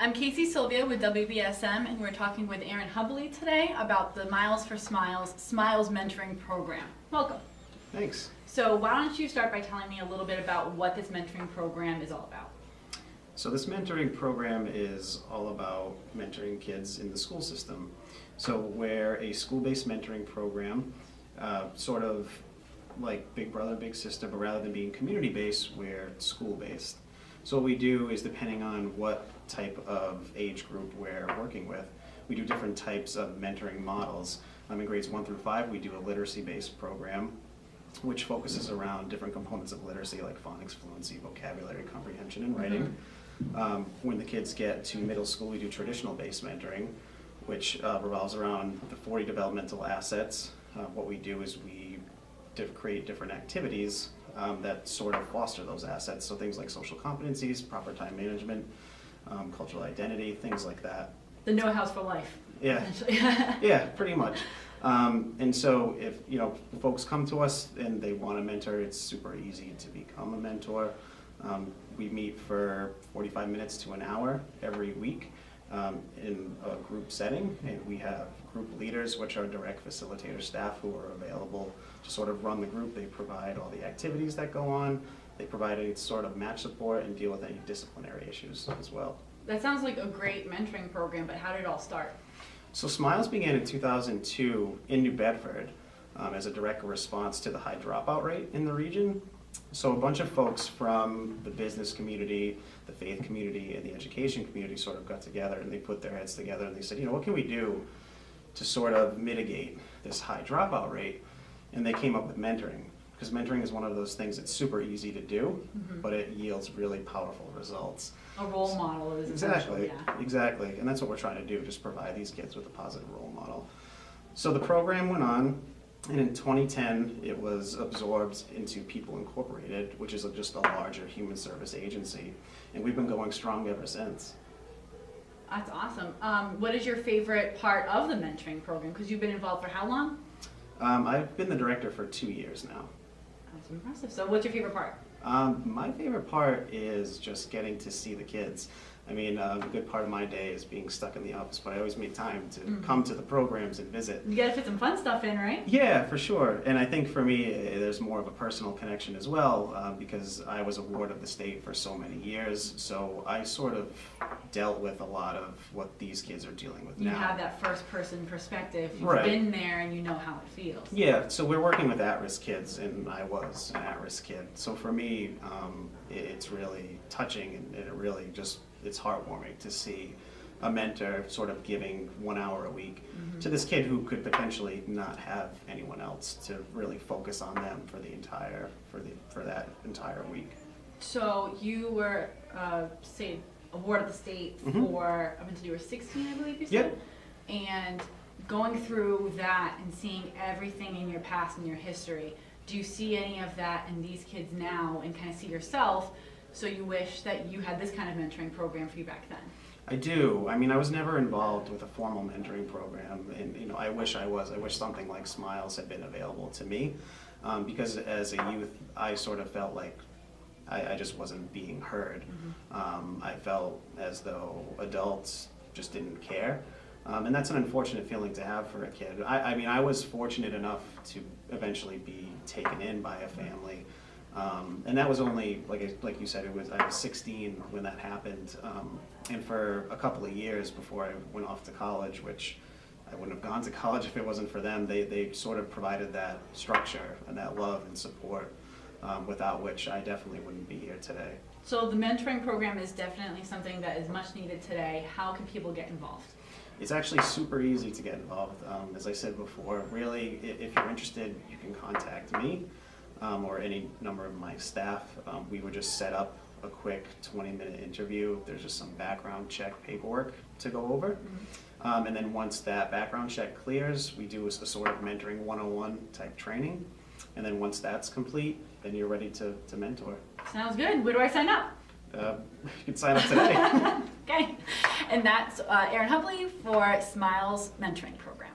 I'm Kasey Silvia with WBSM, and we're talking with Aaron Hubley today about the Miles for Smiles SMILES Mentoring Program. Welcome. Thanks. So why don't you start by telling me a little bit about what this mentoring program is all about? So this mentoring program is all about mentoring kids in the school system. So we're a school-based mentoring program, sort of like Big Brother, Big Sister, but rather than being community-based, we're school-based. So what we do is, depending on what type of age group we're working with, we do different types of mentoring models. In grades 1 through 5, we do a literacy-based program, which focuses around different components of literacy like phonics, fluency, vocabulary, comprehension, and writing. When the kids get to middle school, we do traditional-based mentoring, which revolves around the 40 developmental assets. What we do is we create different activities that sort of foster those assets. So things like social competencies, proper time management, cultural identity, things like that. The know-hows for life. Yeah, yeah, pretty much. And so if folks come to us and they want a mentor, it's super easy to become a mentor. We meet for 45 minutes to an hour every week in a group setting, and we have group leaders, which are direct facilitator staff who are available to sort of run the group. They provide all the activities that go on. They provide any sort of match support and deal with any disciplinary issues as well. That sounds like a great mentoring program, but how did it all start? So SMILES began in 2002 in New Bedford as a direct response to the high dropout rate in the region. So a bunch of folks from the business community, the faith community, and the education community sort of got together, and they put their heads together and they said, what can we do to sort of mitigate this high dropout rate? And they came up with mentoring, because mentoring is one of those things that's super easy to do, but it yields really powerful results. A role model is Exactly, yeah. Exactly, and that's what we're trying to do, just provide these kids with a positive role model. So the program went on, and in 2010, it was absorbed into People Incorporated, which is just a larger human service agency, and we've been going strong ever since. That's awesome. What is your favorite part of the mentoring program? Because you've been involved for how long? I've been the director for 2 years now. That's impressive. So what's your favorite part? My favorite part is just getting to see the kids. I mean, a good part of my day is being stuck in the office, but I always make time to come to the programs and visit. You gotta fit some fun stuff in, right? Yeah, for sure. And I think for me, there's more of a personal connection as well, because I was a ward of the state for so many years. So I sort of dealt with a lot of what these kids are dealing with now. You have that first-person perspective. You've Right. been there and you know how it feels. Yeah, so we're working with at-risk kids, and I was an at-risk kid. So for me, it's really touching, and it really just, it's heartwarming to see a mentor sort of giving 1 hour a week to this kid who could potentially not have anyone else to really focus on them for that entire week. So you were, say, a ward of the state for, up until you were 16, I believe you said? Yep. And going through that and seeing everything in your past and your history, do you see any of that in these kids now and kind of see yourself? So you wish that you had this kind of mentoring program for you back then? I do. I mean, I was never involved with a formal mentoring program, and I wish I was. I wish something like SMILES had been available to me, because as a youth, I sort of felt like I just wasn't being heard. I felt as though adults just didn't care, and that's an unfortunate feeling to have for a kid. I mean, I was fortunate enough to eventually be taken in by a family. And that was only, like you said, I was 16 when that happened, and for a couple of years before I went off to college, which I wouldn't have gone to college if it wasn't for them. They sort of provided that structure and that love and support, without which I definitely wouldn't be here today. So the mentoring program is definitely something that is much needed today. How can people get involved? It's actually super easy to get involved. As I said before, really, if you're interested, you can contact me. Or any number of my staff. We would just set up a quick 20-minute interview. There's just some background check paperwork to go over. And then once that background check clears, we do a sort of mentoring 101 type training. And then once that's complete, then you're ready to mentor. Sounds good. Where do I sign up? You can sign up today. Okay. And that's Aaron Hubley for SMILES Mentoring Program.